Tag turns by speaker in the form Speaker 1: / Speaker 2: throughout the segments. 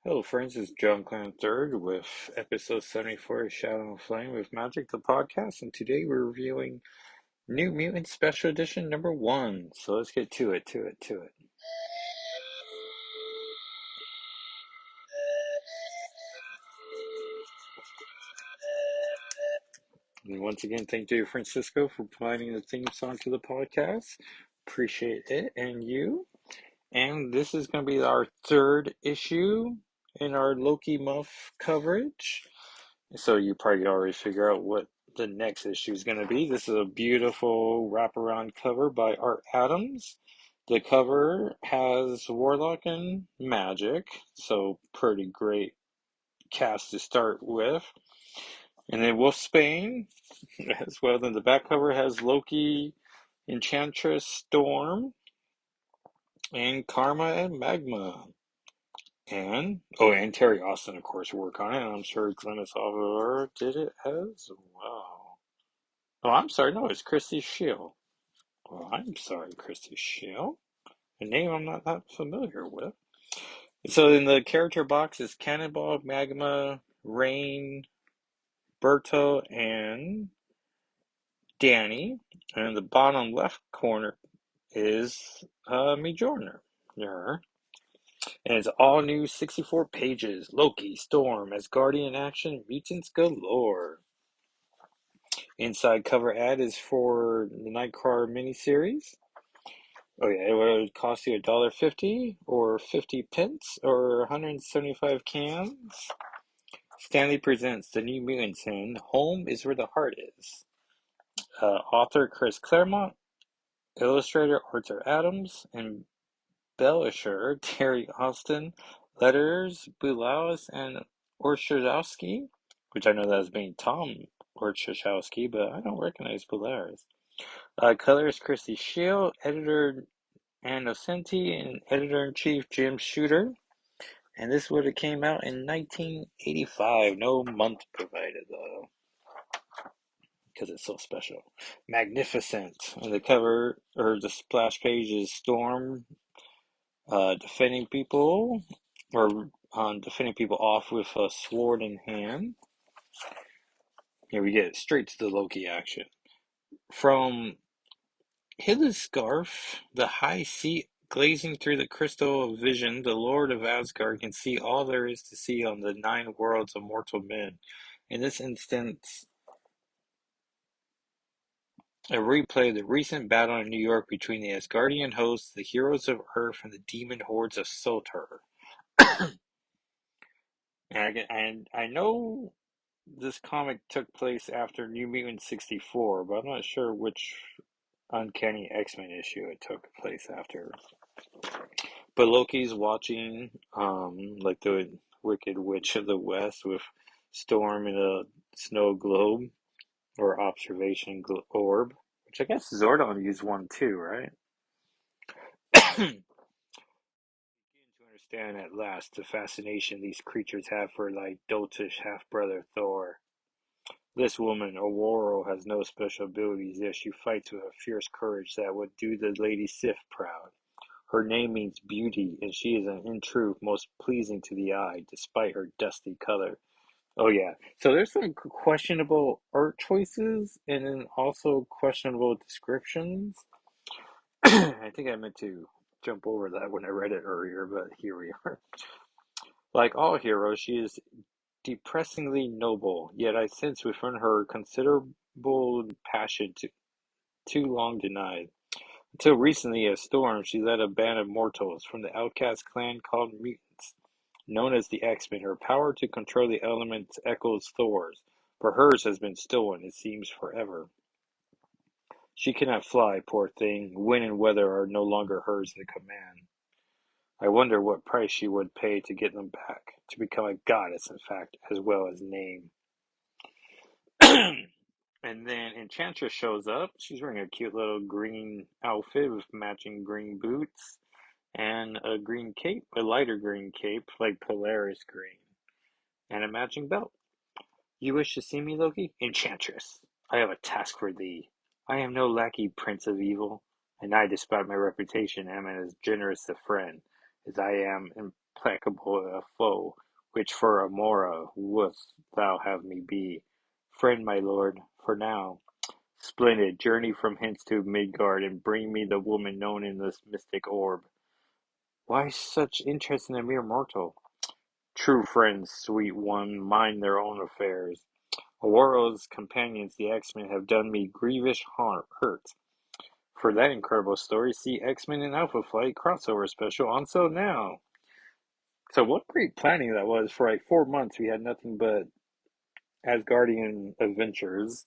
Speaker 1: Hello, friends. It's John Clan Third with episode 74 of Shadow and Flame with Magic the Podcast, and today we're reviewing New Mutants Special Edition number 1. So let's get to it. And once again, thank you, Francisco, for providing the theme song to the podcast. Appreciate it, and you. And this is going to be our third issue in our Loki Month coverage. So you probably already figure out what the next issue is going to be. This is a beautiful wraparound cover by Art Adams. The cover has Warlock and Magic, so pretty great cast to start with. And then Wolfsbane as well. Then the back cover has Loki, Enchantress, Storm, and Karma and Magma. And Terry Austin, of course, work on it. And I'm sure Glynis Oliver did it as well. Oh, I'm sorry. No, it's Christy Shield. Well, I'm sorry, Christy Shield. A name I'm not that familiar with. So in the character box is Cannonball, Magma, Rain, Berto, and Danny. And in the bottom left corner is Mjolnir. Yeah. And it's all new 64 pages. Loki, Storm, Asgardian action, mutants galore. Inside cover ad is for the Nightcrawler miniseries. Oh yeah, it would cost you $1.50 or 50 pence or 175 cans. Stanley presents The New Mutants in Home is Where the Heart Is. Author Chris Claremont, illustrator Arthur Adams, and embellisher Terry Austin, letters Bulaus and Orszagowski, which I know that as being Tom Orszagowski, but I don't recognize Bulaus. Colorist Christy Shield, editor Ann Nocenti, and editor-in-chief Jim Shooter. And this would have came out in 1985. No month provided, though, because it's so special. Magnificent. And the cover, or the splash page is Storm defending people, or defending people off with a sword in hand. Here we get straight to the Loki action. From Hilda's scarf, the high seat glazing through the crystal of vision, the Lord of Asgard can see all there is to see on the 9 worlds of mortal men. In this instance, a replay of the recent battle in New York between the Asgardian hosts, the heroes of Earth, and the demon hordes of Surtur. And I know this comic took place after New Mutants 64, but I'm not sure which Uncanny X-Men issue it took place after. But Loki's watching, like the Wicked Witch of the West with Storm in a snow globe or observation orb, which I guess Zordon used one too, right? Begin to understand at last the fascination these creatures have for thy doltish half-brother Thor. This woman, Aurora, has no special abilities, yet she fights with a fierce courage that would do the Lady Sif proud. Her name means beauty, and she is in truth most pleasing to the eye, despite her dusty color. Oh yeah, so there's some questionable art choices, and then also questionable descriptions. I think I meant to jump over that when I read it earlier, but here we are. Like all heroes, she is depressingly noble, yet I sense within her considerable passion too long denied. Until recently, as Storm, she led a band of mortals from the outcast clan called Mutants. Known as the X-Men, her power to control the elements echoes Thor's, but hers has been stolen, it seems, forever. She cannot fly, poor thing. Wind and weather are no longer hers to command. I wonder what price she would pay to get them back, to become a goddess, in fact, as well as name. And then Enchantress shows up. She's wearing a cute little green outfit with matching green boots and a green cape, a lighter green cape, like Polaris green, and a matching belt. You wish to see me, Loki? Enchantress, I have a task for thee. I am no lackey, prince of evil, and I, despite my reputation, am as generous a friend as I am placable foe, which for Amora wouldst thou have me be. Friend, my lord, for now. Splendid, journey from hence to Midgard, and bring me the woman known in this mystic orb. Why such interest in a mere mortal? True friends, sweet one, mind their own affairs. Aurora's companions, the X-Men, have done me grievous hurt. For that incredible story, see X-Men and Alpha Flight crossover special on sale now. So what great planning that was. For like 4 months we had nothing but Asgardian adventures.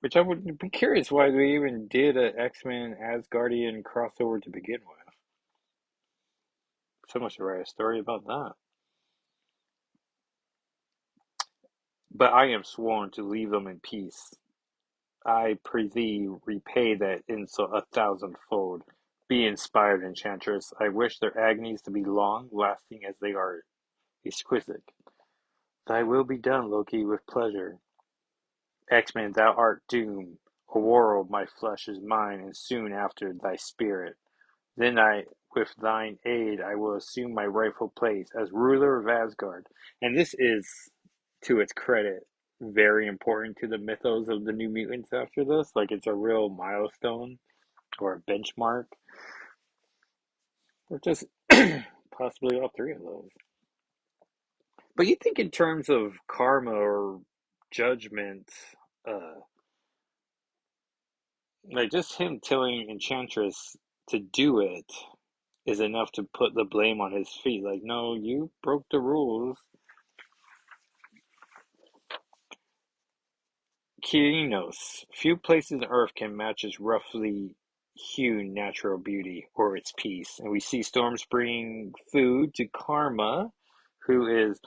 Speaker 1: Which I would be curious why they even did a X-Men Asgardian crossover to begin with. So much to write a story about that. But I am sworn to leave them in peace. I prithee repay that insult 1,000-fold. Be inspired, enchantress. I wish their agonies to be long, lasting as they are exquisite. Thy will be done, Loki, with pleasure. X-Men, thou art doomed. Aurora, my flesh is mine, and soon after thy spirit. Then with thine aid, I will assume my rightful place as ruler of Asgard. And this is, to its credit, very important to the mythos of the New Mutants after this. Like, it's a real milestone or a benchmark, or just possibly all three of those. But you think in terms of karma or judgment, uh, like just him telling Enchantress to do it is enough to put the blame on his feet. Like, no, you broke the rules. Kyrinos. Few places on Earth can match its roughly hewn natural beauty or its peace. And we see Storm's bringing food to Karma, who is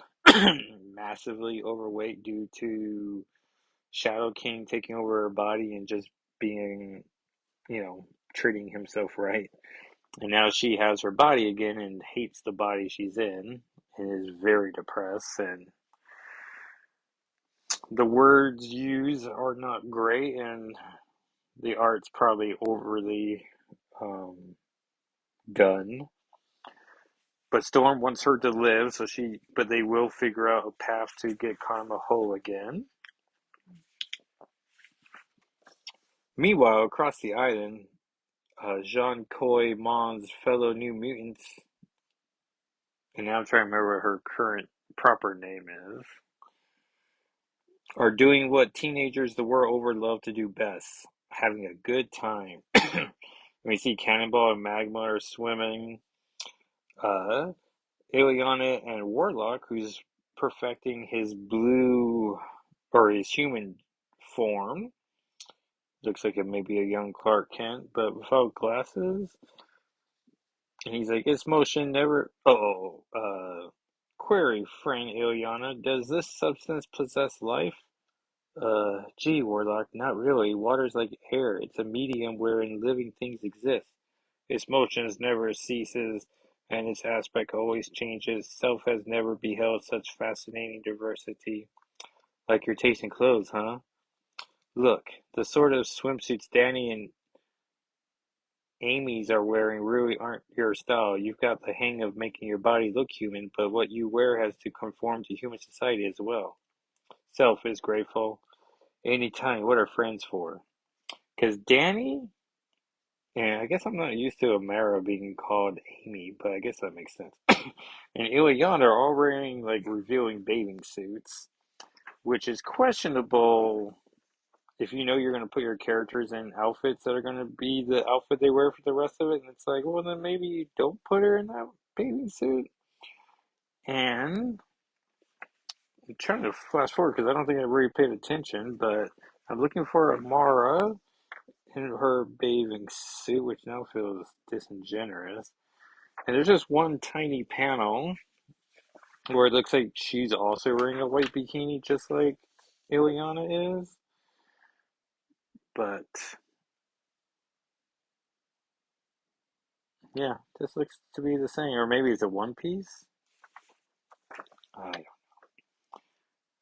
Speaker 1: massively overweight due to Shadow King taking over her body and just being, treating himself right. And now she has her body again and hates the body she's in and is very depressed. And the words used are not great, and the art's probably overly um, done. But Storm wants her to live, but they will figure out a path to get Karma whole again. Meanwhile, across the island, Jean Coy Mon's fellow New Mutants, and now I'm trying to remember what her current proper name is, are doing what teenagers the world over love to do best, having a good time. We see Cannonball and Magma are swimming. Uh, Ileana and Warlock, who's perfecting his blue or his human form. Looks like it may be a young Clark Kent, but without glasses. And he's like, its motion never. Query, friend Ileana, does this substance possess life? Gee, Warlock, not really. Water's like air. It's a medium wherein living things exist. Its motions never ceases, and its aspect always changes. Self has never beheld such fascinating diversity. Like your taste in clothes, huh? Look, the sort of swimsuits Danny and Amy's are wearing really aren't your style. You've got the hang of making your body look human, but what you wear has to conform to human society as well. Self is grateful. Anytime, what are friends for? Because Danny, and I guess I'm not used to Amara being called Amy, but I guess that makes sense. And Ileana are all wearing like revealing bathing suits, which is questionable if you know you're going to put your characters in outfits that are going to be the outfit they wear for the rest of it. And it's like, well, then maybe you don't put her in that bathing suit. And I'm trying to flash forward because I don't think I really paid attention, but I'm looking for Amara in her bathing suit, which now feels disingenuous. And there's just one tiny panel where it looks like she's also wearing a white bikini, just like Ileana is. But yeah, this looks to be the same, or maybe it's a one piece.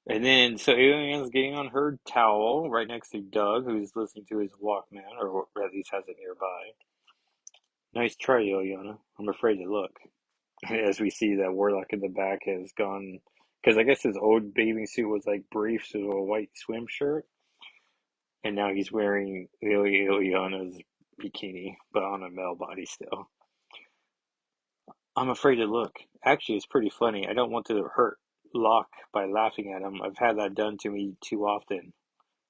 Speaker 1: And then, so Ileana's getting on her towel right next to Doug, who's listening to his Walkman, or at least has it nearby. Nice try, Ileana. I'm afraid to look. As we see that Warlock in the back has gone, because I guess his old bathing suit was like briefs with a white swim shirt, and now he's wearing Ileana's bikini, but on a male body still. I'm afraid to look. Actually, it's pretty funny. I don't want to hurt Locke by laughing at him. I've had that done to me too often.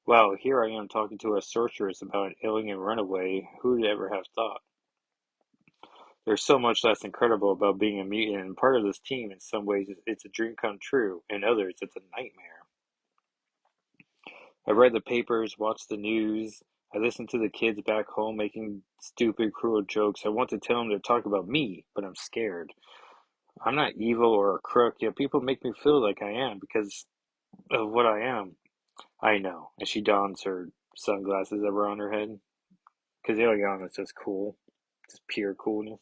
Speaker 1: Well, here I am talking to a sorceress about an alien runaway. Who'd ever have thought? There's so much that's incredible about being a mutant, and part of this team, in some ways, it's a dream come true. In others, it's a nightmare. I read the papers, watched the news. I listened to the kids back home making stupid, cruel jokes. I want to tell them to talk about me, but I'm scared. I'm not evil or a crook, yet people make me feel like I am because of what I am. I know. And she dons her sunglasses ever on her head. Because Ileana's just cool. Just pure coolness.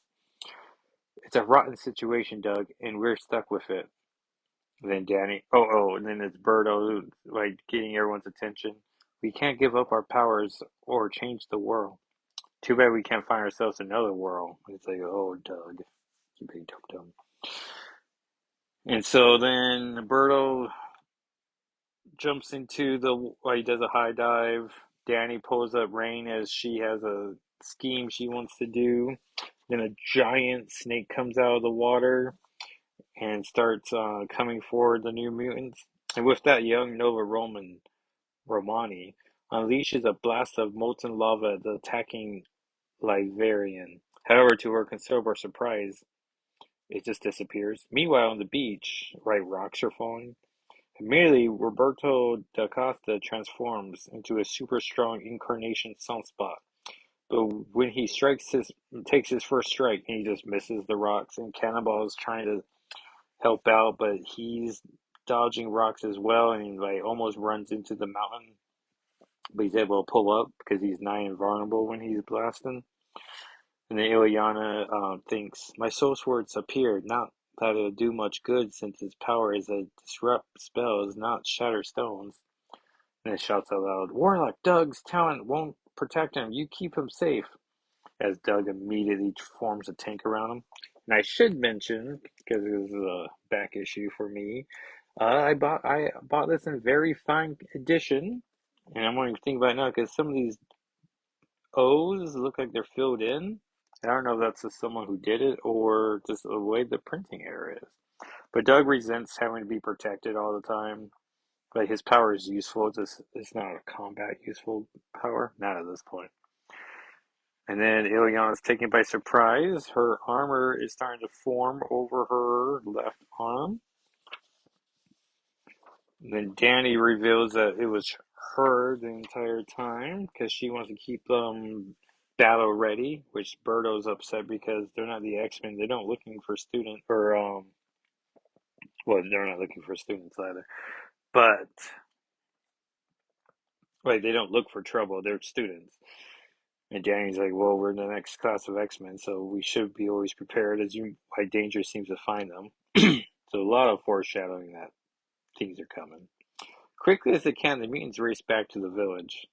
Speaker 1: It's a rotten situation, Doug, and we're stuck with it. And then Danny, and then it's Birdo, like getting everyone's attention. We can't give up our powers or change the world. Too bad we can't find ourselves another world. It's like, oh, Doug, you big dum dum. And so then Birdo jumps into he does a high dive. Danny pulls up Rain as she has a scheme she wants to do. Then a giant snake comes out of the water and starts coming forward the new mutants. And with that, young Nova Romani unleashes a blast of molten lava at the attacking Liverian. However, to her considerable surprise, it just disappears. Meanwhile, on the beach, right, rocks are falling. Immediately, Roberto da Costa transforms into a super strong incarnation sunspot. But when he takes his first strike, he just misses the rocks, and Cannonball is trying to help out, but he's dodging rocks as well, and he like almost runs into the mountain, but he's able to pull up because he's nigh invulnerable when he's blasting. And then Ileana thinks, my soul sword's appeared, not that it'll do much good since its power is a disrupt spells, not shatter stones. And it shouts out loud, Warlock, Doug's talent won't protect him. You keep him safe. As Doug immediately forms a tank around him. And I should mention, because it was a back issue for me, I bought this in very fine edition, and I'm only thinking about it now because some of these O's look like they're filled in. I don't know if that's just someone who did it or just the way the printing error is. But Doug resents having to be protected all the time. Like his power is useful, it's not a combat useful power, not at this point. And then Ileana is taken by surprise. Her armor is starting to form over her left arm. And then Danny reveals that it was her the entire time because she wants to keep them battle ready, which Birdo's upset because they're not the X-Men. They're not looking for students or well, they're not looking for students either. But like they don't look for trouble. They're students. And Danny's like, well, we're in the next class of X-Men, so we should be always prepared as you why danger seems to find them. So a lot of foreshadowing that things are coming. Quickly as they can, the mutants race back to the village.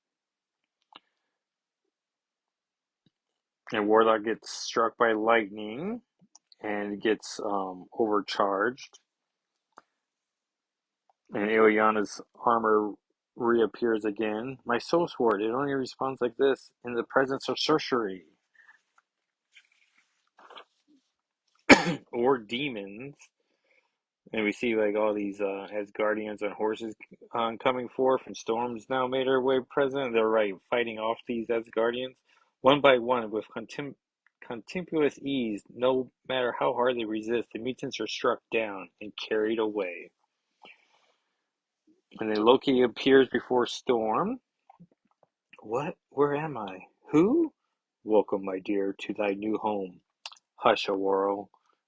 Speaker 1: And Warlock gets struck by lightning and gets overcharged. And Ileana's armor reappears again. My soul sword, it only responds like this in the presence of sorcery or demons. And we see like all these Asgardians on horses coming forth, and Storm's now made her way present. They're right fighting off these Asgardians one by one with contemptuous ease. No matter how hard they resist, the mutants are struck down and carried away. And then Loki appears before Storm. What? Where am I? Who? Welcome, my dear, to thy new home. Hush, Aurora.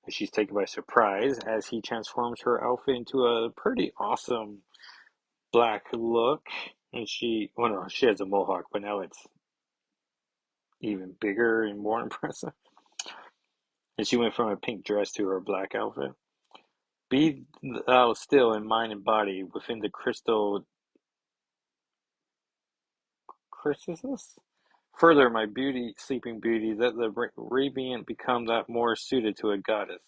Speaker 1: And she's taken by surprise as he transforms her outfit into a pretty awesome black look. And well, no, she has a mohawk, but now it's even bigger and more impressive. And she went from a pink dress to her black outfit. Be thou still in mind and body within the crystal chrysalis? Further, my beauty, sleeping beauty, that the radiant become that more suited to a goddess.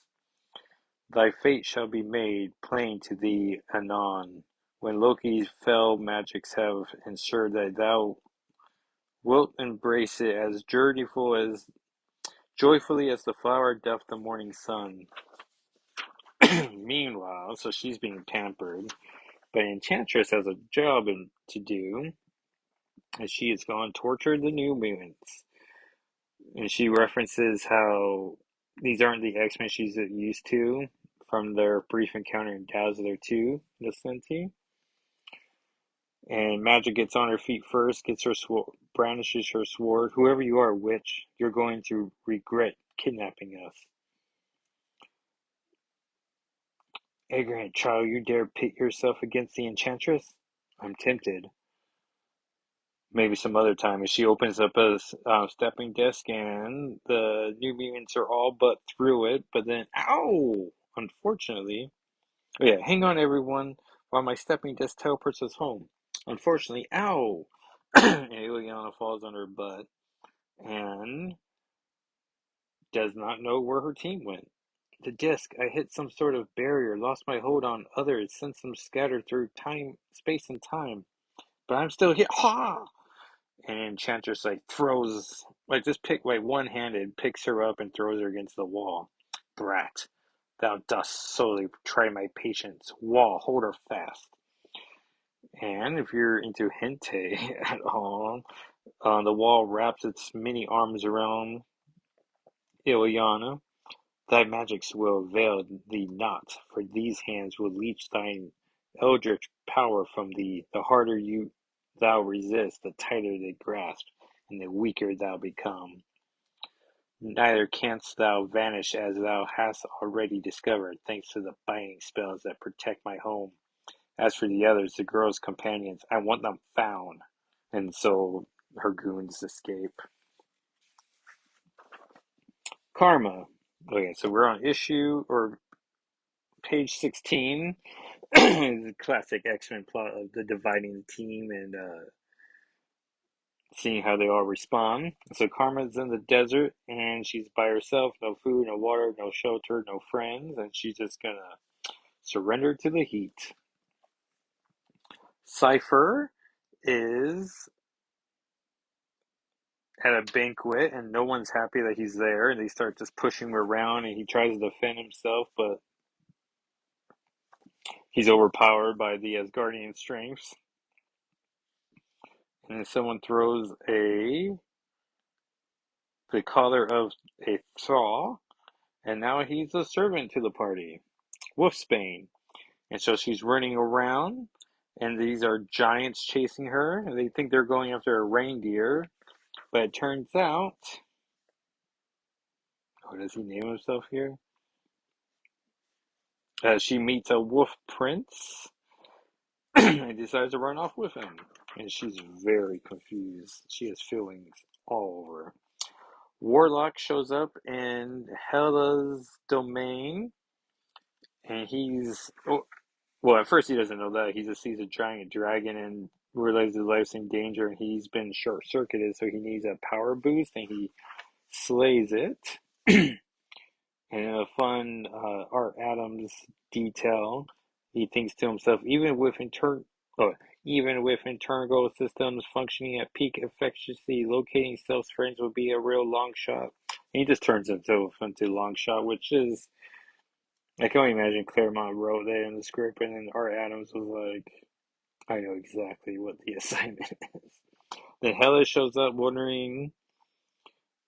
Speaker 1: Thy fate shall be made plain to thee anon, when Loki's fell magics have ensured that thou wilt embrace it as joyfully as the flower doth the morning sun. Meanwhile, so she's being pampered, but Enchantress has a job to do, as she has gone torture the New Mutants. And she references how these aren't the X-Men she's used to from their brief encounter in Dazzler 2, Vicinity. And Magic gets on her feet first, gets her brandishes her sword. Whoever you are, witch, you're going to regret kidnapping us. Ignorant child, you dare pit yourself against the Enchantress? I'm tempted. Maybe some other time. As she opens up a stepping desk, and the New Mutants are all but through it, but then, ow! Unfortunately, oh yeah, hang on everyone, while my stepping desk teleports us home. Unfortunately, ow! And Ileana falls on her butt and does not know where her team went. The disc, I hit some sort of barrier, lost my hold on others, sent them scattered through space and time. But I'm still here. Ha! And Enchantress throws, just one-handed, picks her up and throws her against the wall. Brat, thou dost sorely try my patience. Wall, hold her fast. And if you're into hentai at all, the wall wraps its many arms around Ileana. Thy magics will avail thee not, for these hands will leech thine eldritch power from thee. The harder thou resist, the tighter they grasp, and the weaker thou become. Neither canst thou vanish as thou hast already discovered, thanks to the binding spells that protect my home. As for the others, the girl's companions, I want them found. And so her goons escape. Karma. Okay, so we're on page 16. The classic X-Men plot of the dividing the team and seeing how they all respond. So Karma's in the desert and she's by herself, no food, no water, no shelter, no friends, and she's just gonna surrender to the heat. Cypher is at a banquet and no one's happy that he's there, and they start just pushing him around and he tries to defend himself, but he's overpowered by the Asgardian strengths. And then someone throws the collar of a thaw, and now he's a servant to the party. Wolfsbane. And so she's running around, and these are giants chasing her, and they think they're going after a reindeer, but it turns out, what does he name himself here? She meets a wolf prince and decides to run off with him. And she's very confused. She has feelings all over. Warlock shows up in Hela's domain, and well, at first he doesn't know that. He just sees a giant dragon and realizes his life's in danger, and he's been short-circuited, so he needs a power boost, and he slays it. And in a fun Art Adams detail, he thinks to himself, even with internal systems functioning at peak efficiency, locating self-friends would be a real long shot. And he just turns himself into long shot, which is, I can only imagine Claremont wrote that in the script, and then Art Adams was like, I know exactly what the assignment is. Then Hela shows up wondering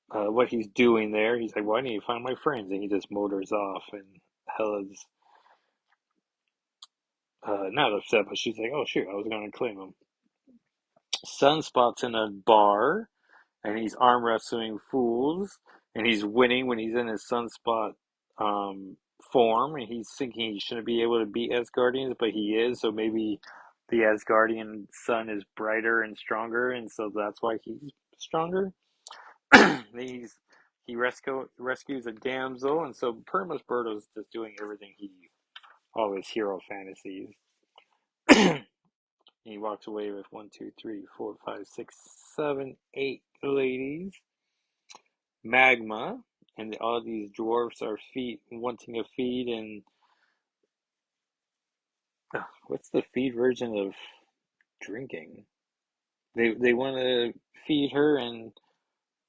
Speaker 1: what he's doing there. He's like, well, I need to find my friends. And he just motors off. And Hela's not upset, but she's like, oh, shoot, I was going to claim him. Sunspot's in a bar, and he's arm wrestling fools. And he's winning when he's in his Sunspot form. And he's thinking he shouldn't be able to beat Asgardians, but he is. So maybe the Asgardian sun is brighter and stronger, and so that's why he's stronger. he's he rescues a damsel, and so Permas Birdo's just doing everything all his hero fantasies. He walks away with one, two, three, four, five, six, seven, eight ladies. Magma, and all these dwarfs are wanting a feed, and what's the feed version of drinking? They want to feed her and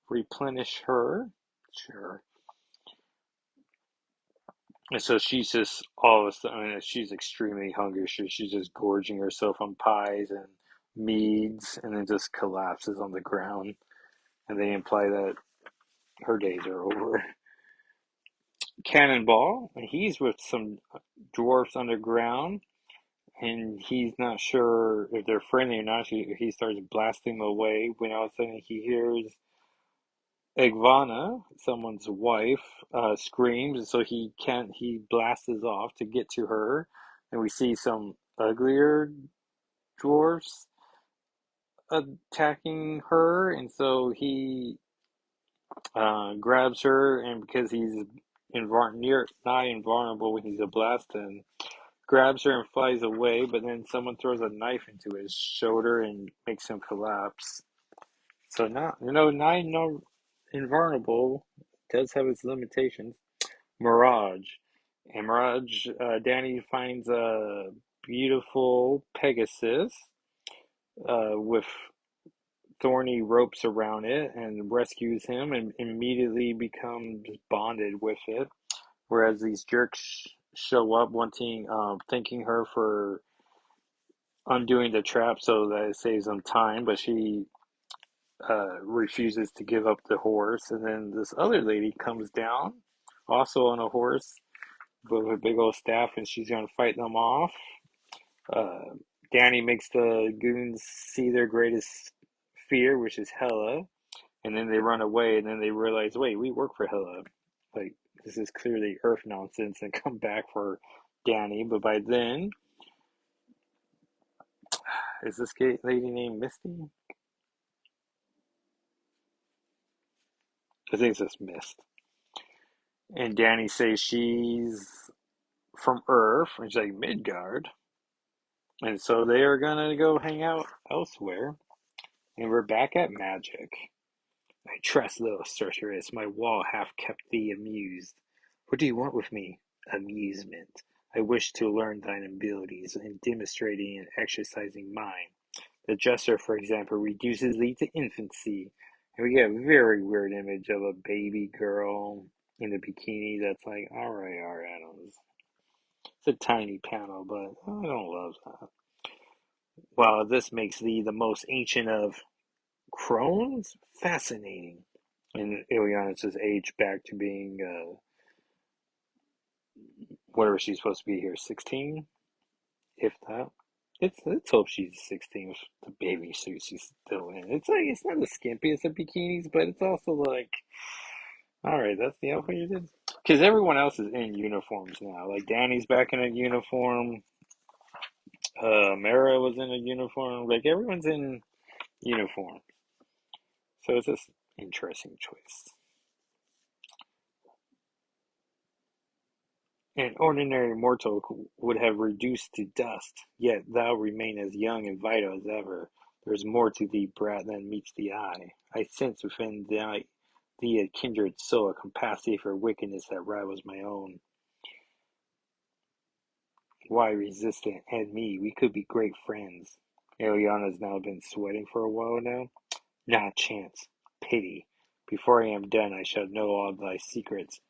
Speaker 1: replenish her. Sure. And so she's just all of a sudden she's extremely hungry. She's just gorging herself on pies and meads, and then just collapses on the ground. And they imply that her days are over. Cannonball, he's with some dwarfs underground, and he's not sure if they're friendly or not. He starts blasting them away when all of a sudden he hears Igvana, someone's wife, screams, and so he blasts off to get to her, and we see some uglier dwarfs attacking her, and so he grabs her, and because he's not invulnerable when he's a blast, and grabs her and flies away, but then someone throws a knife into his shoulder and makes him collapse. So not no invulnerable does have its limitations. Mirage. And Mirage, Danny finds a beautiful Pegasus with thorny ropes around it and rescues him and immediately becomes bonded with it. Whereas these jerks show up thanking her for undoing the trap so that it saves them time, but she refuses to give up the horse. And then this other lady comes down, also on a horse, with a big old staff, and she's going to fight them off. Uh, Danny makes the goons see their greatest fear, which is Hela, and then they run away, and then they realize, wait, we work for Hela. Like, this is clearly Earth nonsense, and come back for Danny. But by then, is this lady named Misty? I think it's just Mist. And Danny says she's from Earth, and she's like, Midgard. And so they are gonna go hang out elsewhere. And we're back at magic. I trust, little sorceress, my wall half kept thee amused. What do you want with me? Amusement. I wish to learn thine abilities in demonstrating and exercising mine. The dresser, for example, reduces thee to infancy. And we get a very weird image of a baby girl in a bikini that's like, all right, Adams. It's a tiny panel, but I don't love that. While this makes thee the most ancient of crones, fascinating. And Ileana just aged back to being whatever she's supposed to be here, 16, if that. Let's hope she's 16 with the baby suit she's still in. It's like it's not as skimpy as the bikinis, but it's also like, all right, that's the outfit you did. Because everyone else is in uniforms now. Like Danny's back in a uniform. Mara was in a uniform. Like everyone's in uniform. So it's just interesting choice. An ordinary mortal would have reduced to dust, yet thou remain as young and vital as ever. There is more to thee, brat, than meets the eye. I sense within thee a kindred soul, a capacity for wickedness that rivals my own. Why resist it? And me, we could be great friends. Eliana's now been sweating for a while now. Not a chance. Pity. Before I am done, I shall know all thy secrets.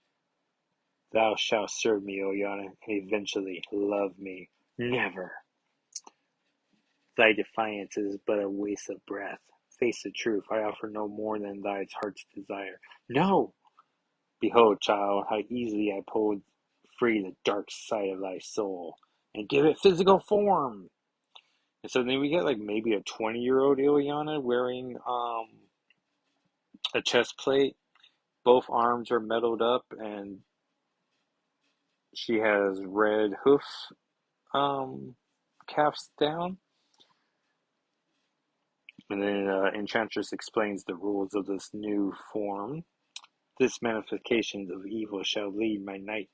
Speaker 1: Thou shalt serve me, Eliana, and eventually love me. Never. Thy defiance is but a waste of breath. Face the truth, I offer no more than thy heart's desire. No! Behold, child, how easily I pulled free the dark side of thy soul and give it physical form. And so then we get like maybe a 20-year-old Ileana wearing a chest plate. Both arms are metaled up, and she has red hoof calves down. And then Enchantress explains the rules of this new form. This manifestation of evil shall lead my night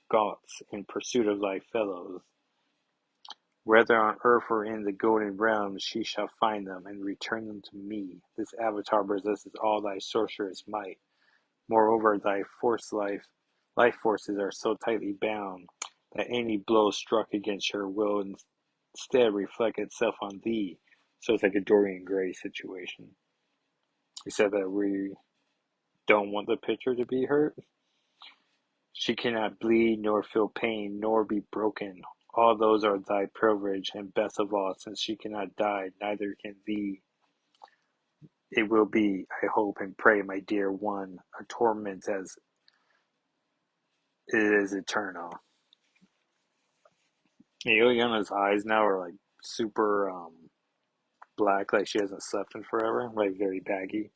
Speaker 1: Goths in pursuit of thy fellows. Whether on earth or in the golden realms, she shall find them and return them to me. This avatar possesses all thy sorcerous might. Moreover, thy life forces are so tightly bound that any blow struck against her will instead reflect itself on thee. So it's like a Dorian Gray situation. He said that we don't want the picture to be hurt. She cannot bleed, nor feel pain, nor be broken. All those are thy privilege, and best of all, since she cannot die, neither can thee. It will be, I hope and pray, my dear one, a torment as it is eternal. And Illyana's eyes now are like super black, like she hasn't slept in forever, like very baggy.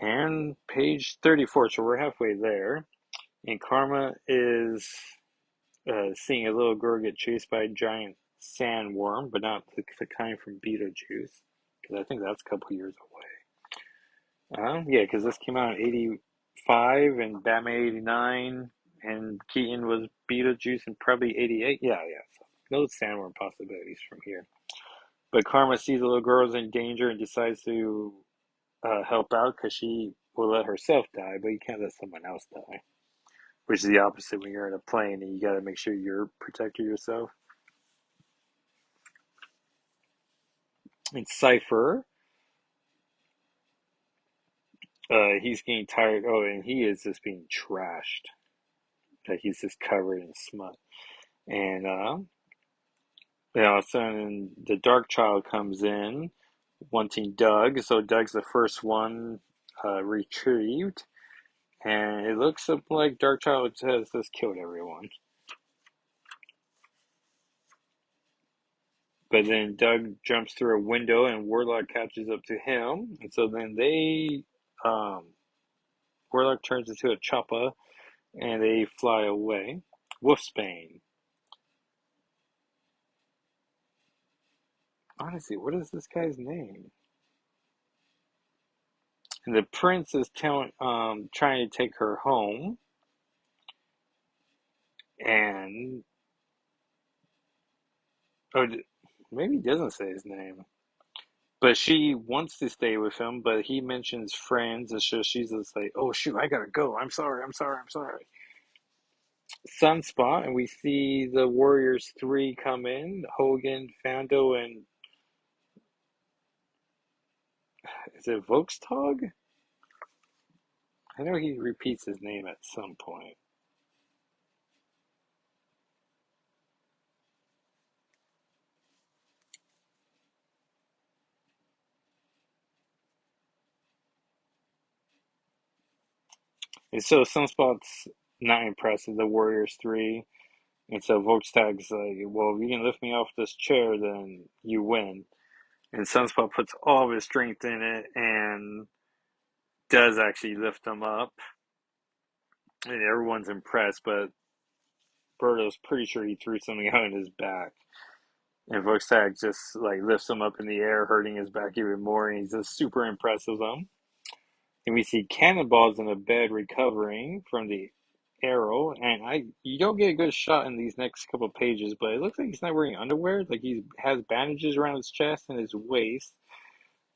Speaker 1: And page 34, so we're halfway there. And Karma is seeing a little girl get chased by a giant sandworm, but not the kind from Beetlejuice, because I think that's a couple years away. Yeah, because this came out in '85 and Batman '89, and Keaton was Beetlejuice in probably '88. Yeah, yeah. So no sandworm possibilities from here. But Karma sees the little girl's in danger and decides to help out because she will let herself die, but you can't let someone else die. Which is the opposite when you're in a plane and you got to make sure you're protecting yourself. And Cypher, he's getting tired. Oh, and he is just being trashed. Like he's just covered in smut. And all of a sudden, the Dark Child comes in, wanting Doug. So Doug's the first one retrieved, and it looks like Dark Child has just killed everyone. But then Doug jumps through a window, and Warlock catches up to him, and so then um, Warlock turns into a choppa, and they fly away. Wolfsbane. Honestly, what is this guy's name? And the prince is trying to take her home, and oh, maybe he doesn't say his name. But she wants to stay with him, but he mentions friends, and so she's just like, "Oh shoot, I gotta go. I'm sorry. I'm sorry. I'm sorry." Sunspot, and we see the Warriors 3 come in. Hogan, Fando, and is it Volkstag? I know he repeats his name at some point. And so Sunspot's not impressed with the Warriors 3. And so Volkstag's like, well, if you can lift me off this chair, then you win. And Sunspot puts all of his strength in it and does actually lift him up. And everyone's impressed, but Berto's pretty sure he threw something out in his back. And Volkstag just like lifts him up in the air, hurting his back even more, and he's just super impressed with him. And we see Cannonball's in a bed recovering from the arrow, and you don't get a good shot in these next couple of pages, but it looks like he's not wearing underwear. Like he has bandages around his chest and his waist,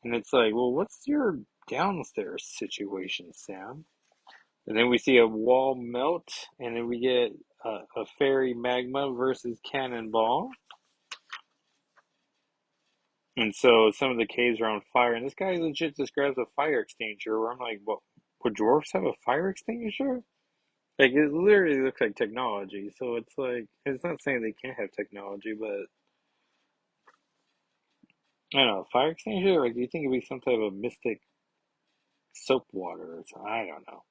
Speaker 1: and it's like, well, what's your downstairs situation, Sam? And then we see a wall melt, and then we get a fairy magma versus Cannonball. And so some of the caves are on fire, and this guy legit just grabs a fire extinguisher. Where I'm like, what? Would dwarves have a fire extinguisher? Like it literally looks like technology. So it's like it's not saying they can't have technology, but I don't know, fire extinguisher. Like, do you think it'd be some type of mystic soap water or something? I don't know.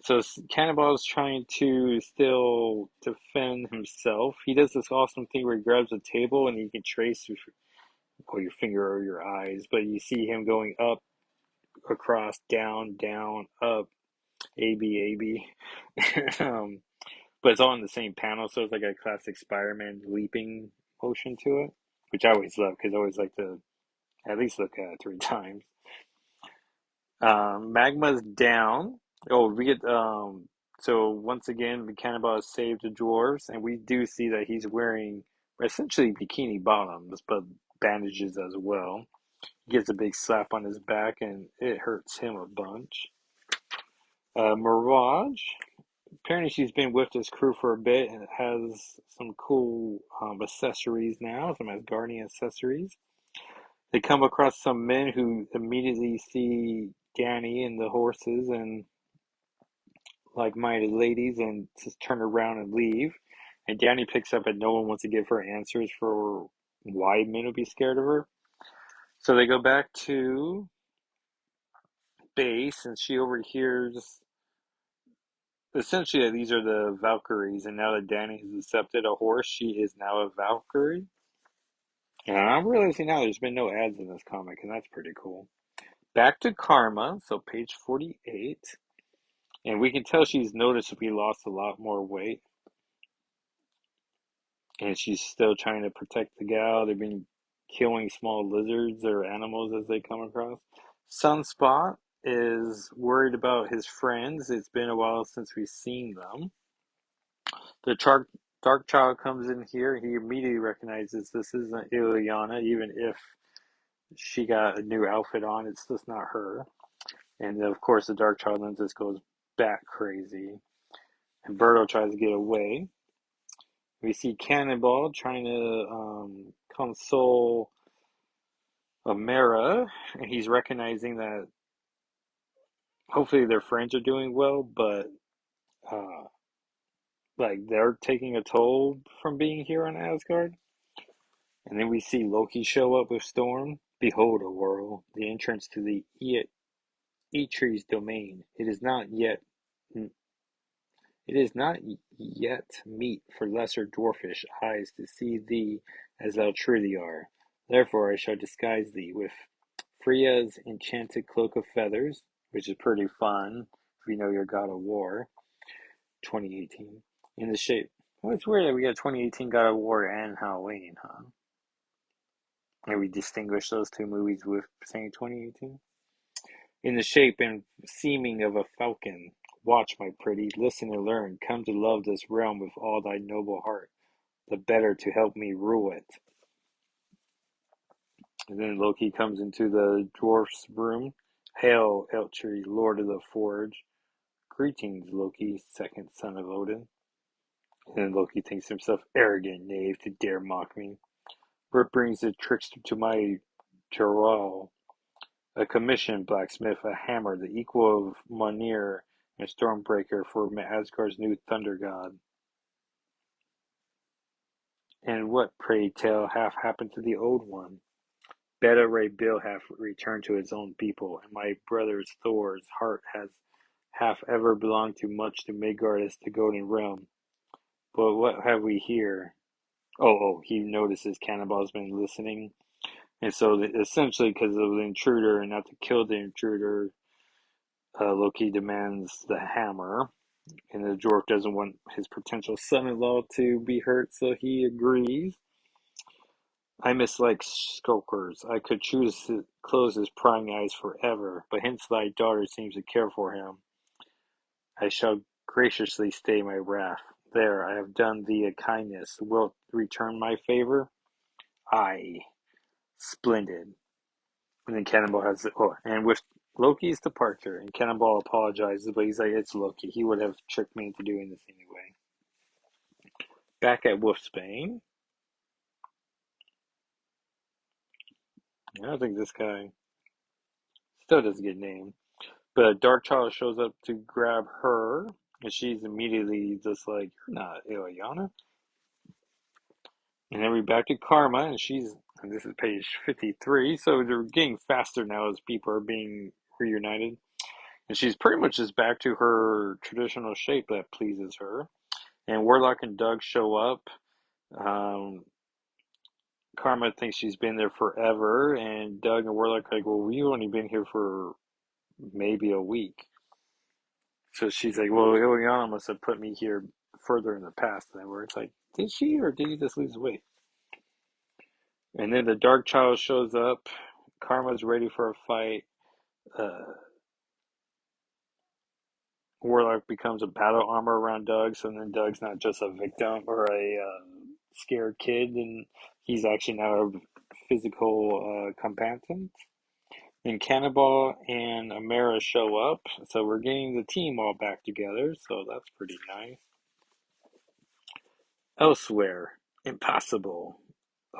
Speaker 1: So Cannonball's trying to still defend himself. He does this awesome thing where he grabs a table and he can trace your finger or your eyes, but you see him going up, across, down, down, up, A B A B. But it's all in the same panel, so it's like a classic Spider-Man leaping motion to it, which I always love because I always like to at least look at it 3 times. Magma's down. Oh, we get so once again, the Cannonball has saved the dwarves, and we do see that he's wearing essentially bikini bottoms, but bandages as well. He gets a big slap on his back, and it hurts him a bunch. Mirage, apparently she's been with this crew for a bit and has some cool accessories now, some Asgardian accessories. They come across some men who immediately see Danny and the horses and like-minded ladies and just turn around and leave. And Danny picks up and no one wants to give her answers for why men would be scared of her. So they go back to base and she overhears essentially that these are the Valkyries, and now that Danny has accepted a horse, she is now a Valkyrie. And I'm realizing now there's been no ads in this comic, and that's pretty cool. Back to Karma, so page 48. And we can tell she's noticeably lost a lot more weight. And she's still trying to protect the gal. They've been killing small lizards or animals as they come across. Sunspot is worried about his friends. It's been a while since we've seen them. The Dark Child comes in here. He immediately recognizes this isn't Ileana, even if she got a new outfit on. It's just not her. And of course, the Dark Child then just goes bat crazy. And Birdo tries to get away. We see Cannonball trying to console Amara, and he's recognizing that hopefully their friends are doing well, but uh, like they're taking a toll from being here on Asgard. And then we see Loki show up with Storm. Behold, O world, the entrance to the Eitre's domain. It is not yet meet for lesser dwarfish eyes to see thee as thou truly are. Therefore I shall disguise thee with Freya's enchanted cloak of feathers, which is pretty fun if you know your God of War, 2018. In the shape. Well, it's weird that we got 2018 God of War and Halloween, huh? And we distinguish those two movies with saying 2018. In the shape and seeming of a falcon. Watch, my pretty, listen and learn. Come to love this realm with all thy noble heart, the better to help me rule it. And then Loki comes into the dwarf's room. Hail, Eltri, lord of the forge. Greetings, Loki, second son of Odin. And then Loki thinks to himself, arrogant knave, to dare mock me. What brings the trickster to my Jorel? A commissioned blacksmith, a hammer, the equal of Mjolnir and Stormbreaker for Asgard's new thunder god. And what, pray tell, hath happened to the old one? Beta Ray Bill hath returned to his own people, and my brother Thor's heart hath ever belonged too much to Midgard as the Golden Realm. But what have we here? He notices Cannonball's been listening. And so essentially because of the intruder and not to kill the intruder, Loki demands the hammer. And the dwarf doesn't want his potential son-in-law to be hurt, so he agrees. I mislike skulkers. I could choose to close his prying eyes forever, but hence thy daughter seems to care for him. I shall graciously stay my wrath. There, I have done thee a kindness. Wilt return my favor? Aye. Splendid. And then Cannonball has and with Loki's departure, and Cannonball apologizes, but he's like, it's Loki. He would have tricked me into doing this anyway. Back at Wolfsbane, I don't think this guy still doesn't get named, but Darkchild shows up to grab her, and she's immediately just like, you're not Ileana. And then we're back to Karma, and this is page 53, so they're getting faster now as people are being reunited. And she's pretty much just back to her traditional shape that pleases her. And Warlock and Doug show up. Um, Karma thinks she's been there forever, and Doug and Warlock are like, well, we've only been here for maybe a week. So she's like, well, Ileana must have put me here further in the past than where it's like, did she, or did he just lose weight? And then the Dark Child shows up. Karma's ready for a fight. Uh, Warlock becomes a battle armor around Doug, so then Doug's not just a victim or a scared kid, and he's actually now a physical combatant. And Cannonball and Amara show up, so we're getting the team all back together, so that's pretty nice. Elsewhere, impossible,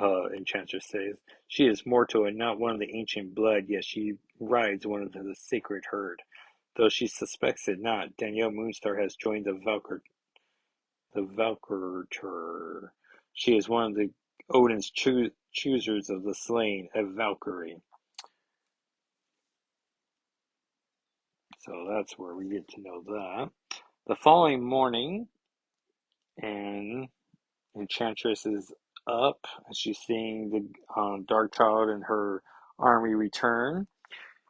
Speaker 1: Enchantress says. She is mortal and not one of the ancient blood, yet she rides one of the sacred herd. Though she suspects it not, Danielle Moonstar has joined the Valkyrie. She is one of the Odin's choosers of the slain, a Valkyrie. So that's where we get to know that. The following morning, and Enchantress is up, and she's seeing the Darkchild and her army return.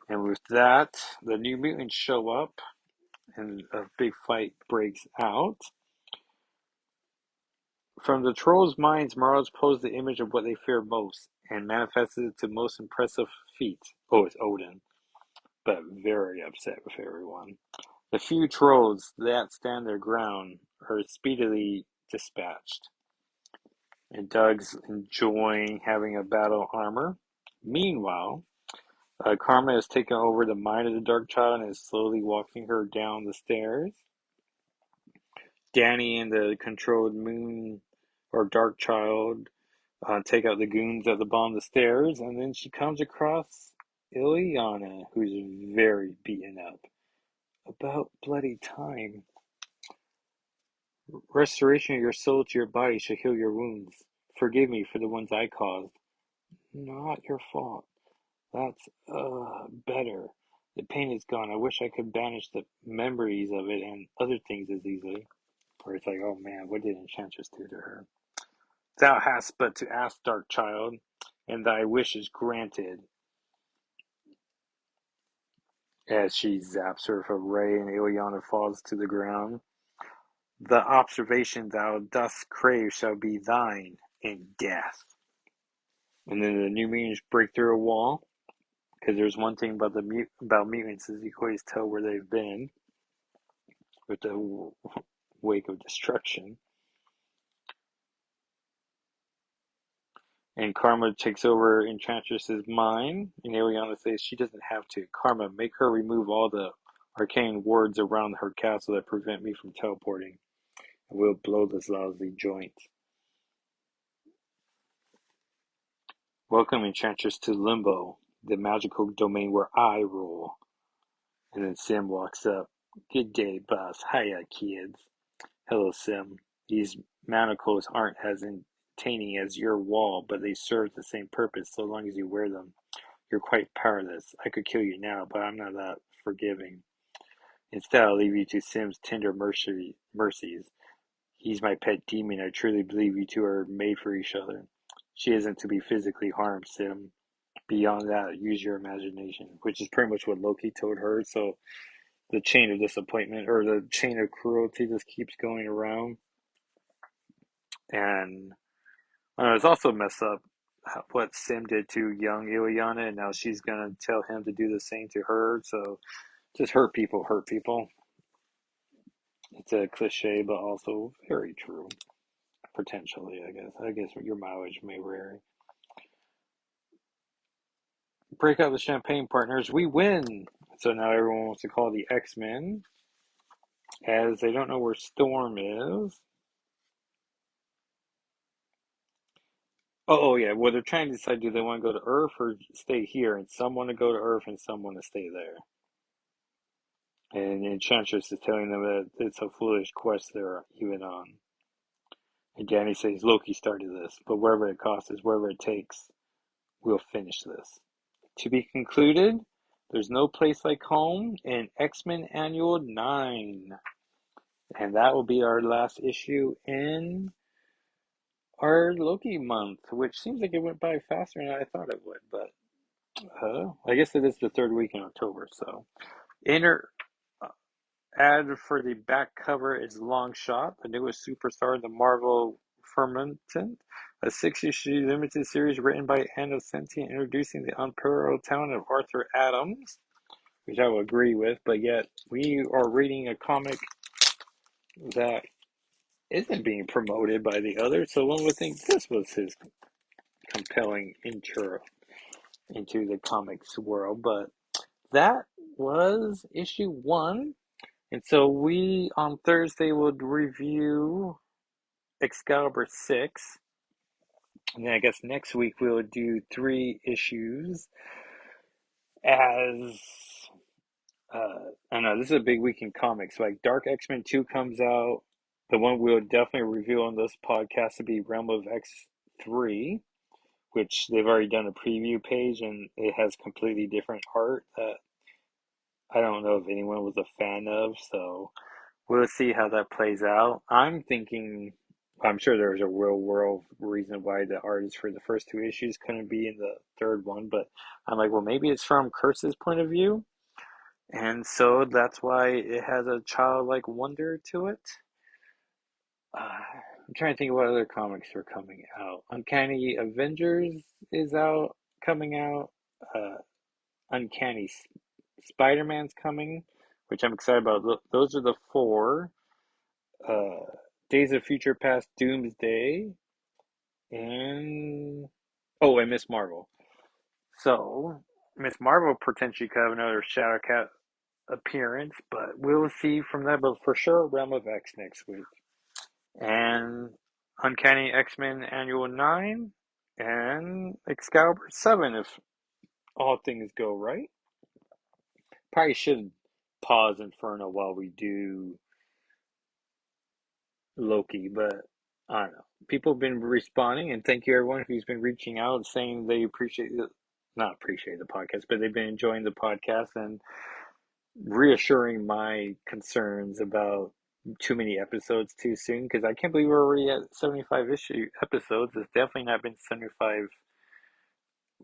Speaker 1: And with that, the New Mutants show up, and a big fight breaks out. From the trolls' minds, Marls posed the image of what they fear most, and manifested it to most impressive feat. Oh, it's Odin, but very upset with everyone. The few trolls that stand their ground are speedily dispatched, and Doug's enjoying having a battle armor. Meanwhile, Karma has taken over the mind of the Darkchild and is slowly walking her down the stairs. Danny and the controlled moon or Darkchild take out the goons at the bottom of the stairs, and then she comes across Ileana, who's very beaten up. About bloody time. Restoration of your soul to your body shall heal your wounds. Forgive me for the ones I caused. Not your fault. That's better. The pain is gone. I wish I could banish the memories of it and other things as easily. Where it's like, oh man, what did Enchantress do to her? Thou hast but to ask, dark child, and thy wish is granted. As she zaps her with a ray and Ileana falls to the ground. The observation thou dost crave shall be thine in death. And then the new mutants break through a wall. Because there's one thing about about mutants is you can always tell where they've been with the wake of destruction. And Karma takes over Enchantress's mind, and Ileana says she doesn't have to. Karma, make her remove all the arcane wards around her castle that prevent me from teleporting. And we'll blow this lousy joint. Welcome, Enchantress, to Limbo, the magical domain where I rule. And then Sim walks up. Good day, boss. Hiya, kids. Hello, Sim. These manacles aren't as entertaining as your wall, but they serve the same purpose so long as you wear them. You're quite powerless. I could kill you now, but I'm not that forgiving. Instead, I'll leave you to Sim's tender mercies. He's my pet demon. I truly believe you two are made for each other. She isn't to be physically harmed, Sim. Beyond that, use your imagination, which is pretty much what Loki told her. So the chain of disappointment or the chain of cruelty just keeps going around. And it's also messed up what Sim did to young Ileana, and now she's gonna tell him to do the same to her. So just hurt people hurt people. It's a cliche, but also very true. Potentially, I guess. I guess your mileage may vary. Break out the champagne, partners. We win. So now everyone wants to call the X-Men, as they don't know where Storm is. Oh yeah. Well, they're trying to decide, do they want to go to Earth or stay here? And some want to go to Earth and some want to stay there. And Enchantress is telling them that it's a foolish quest they're even on. And Danny says Loki started this, but wherever it costs us, wherever it takes, we'll finish this. To be concluded, there's no place like home in X-Men Annual 9. And that will be our last issue in our Loki month, which seems like it went by faster than I thought it would, but I guess it is the third week in October, so. Inner ad for the back cover is Longshot, the newest superstar in the Marvel firmament, a 6-issue limited series written by Anna Senti introducing the unparalleled talent of Arthur Adams, which I will agree with, but yet we are reading a comic that isn't being promoted by the other, so one would think this was his compelling intro into the comics world. But that was issue one. And so we on Thursday would review Excalibur 6. And then I guess next week we'll do 3 issues as I don't know, this is a big week in comics. Like Dark X-Men 2 comes out. The one we'll definitely review on this podcast will be Realm of X3, which they've already done a preview page and it has completely different art that I don't know if anyone was a fan of, so we'll see how that plays out. I'm thinking, I'm sure there's a real world reason why the artist for the first 2 issues couldn't be in the third one, but I'm like, well, maybe it's from Kurtz's point of view, and so that's why it has a childlike wonder to it. I'm trying to think of what other comics are coming out. Uncanny Avengers is out, coming out. Uh, Uncanny Spider-Man's coming, which I'm excited about. Those are the 4. Uh, Days of Future Past, Doomsday, and and Miss Marvel. So Miss Marvel potentially could have another Shadowcat appearance, but we'll see from that. But for sure, Realm of X next week, and Uncanny X-Men Annual 9, and Excalibur 7 if all things go right. Probably should pause Inferno while we do Loki, but I don't know. People have been responding, and thank you everyone who's been reaching out saying they not appreciate the podcast, but they've been enjoying the podcast and reassuring my concerns about too many episodes too soon. Because I can't believe we're already at 75 episodes. It's definitely not been 75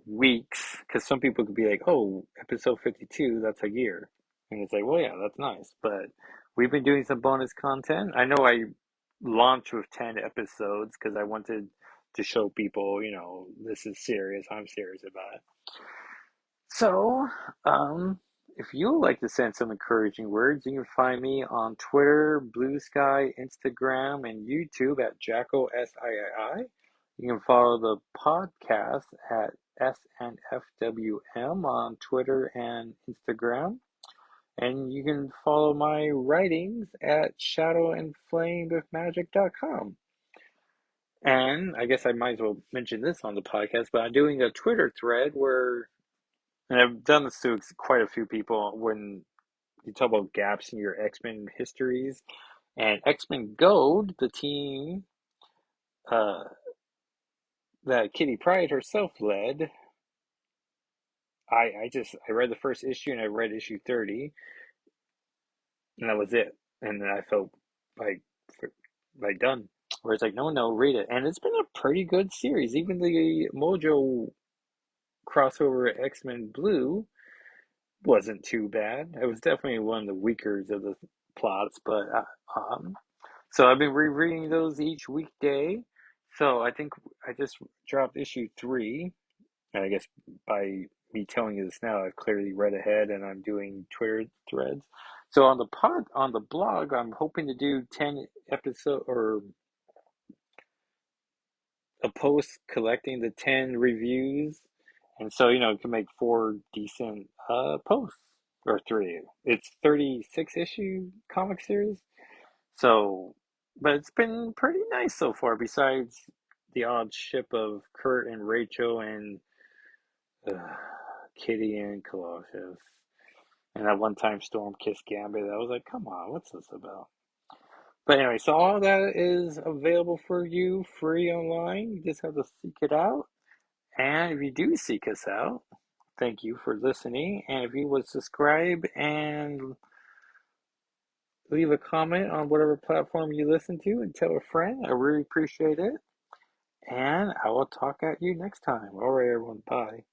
Speaker 1: weeks. Because some people could be like, "Oh, episode 52, that's a year," and it's like, "Well, yeah, that's nice," but we've been doing some bonus content. I know I launched with 10 episodes because I wanted to show people, this is serious. I'm serious about it. So, if you would like to send some encouraging words, you can find me on Twitter, Blue Sky, Instagram, and YouTube at Jacko SIII. You can follow the podcast at SNFWM on Twitter and Instagram. And you can follow my writings at shadowandflamewithmagic.com. And I guess I might as well mention this on the podcast, but I'm doing a Twitter thread and I've done this to quite a few people when you talk about gaps in your X-Men histories. And X-Men Gold, the team uh, that Kitty Pryde herself led, I read the first issue and I read issue 30, and that was it. And then I felt like like done. Where it's like, no, read it. And it's been a pretty good series. Even the Mojo crossover X-Men Blue wasn't too bad. It was definitely one of the weaker of the plots, but so I've been rereading those each weekday. So I think I just dropped issue 3, and I guess by me telling you this now, I've clearly read ahead, and I'm doing Twitter threads. So on the blog, I'm hoping to do 10 episode or a post collecting the 10 reviews. And so, you can make 4 decent posts or 3. It's 36 issue comic series. So, but it's been pretty nice so far besides the odd ship of Kurt and Rachel and uh, Kitty and Colossus. And that one time Storm kissed Gambit. I was like, come on, what's this about? But anyway, so all that is available for you free online. You just have to seek it out. And if you do seek us out, thank you for listening. And if you would subscribe and leave a comment on whatever platform you listen to and tell a friend, I really appreciate it. And I will talk at you next time. All right, everyone. Bye.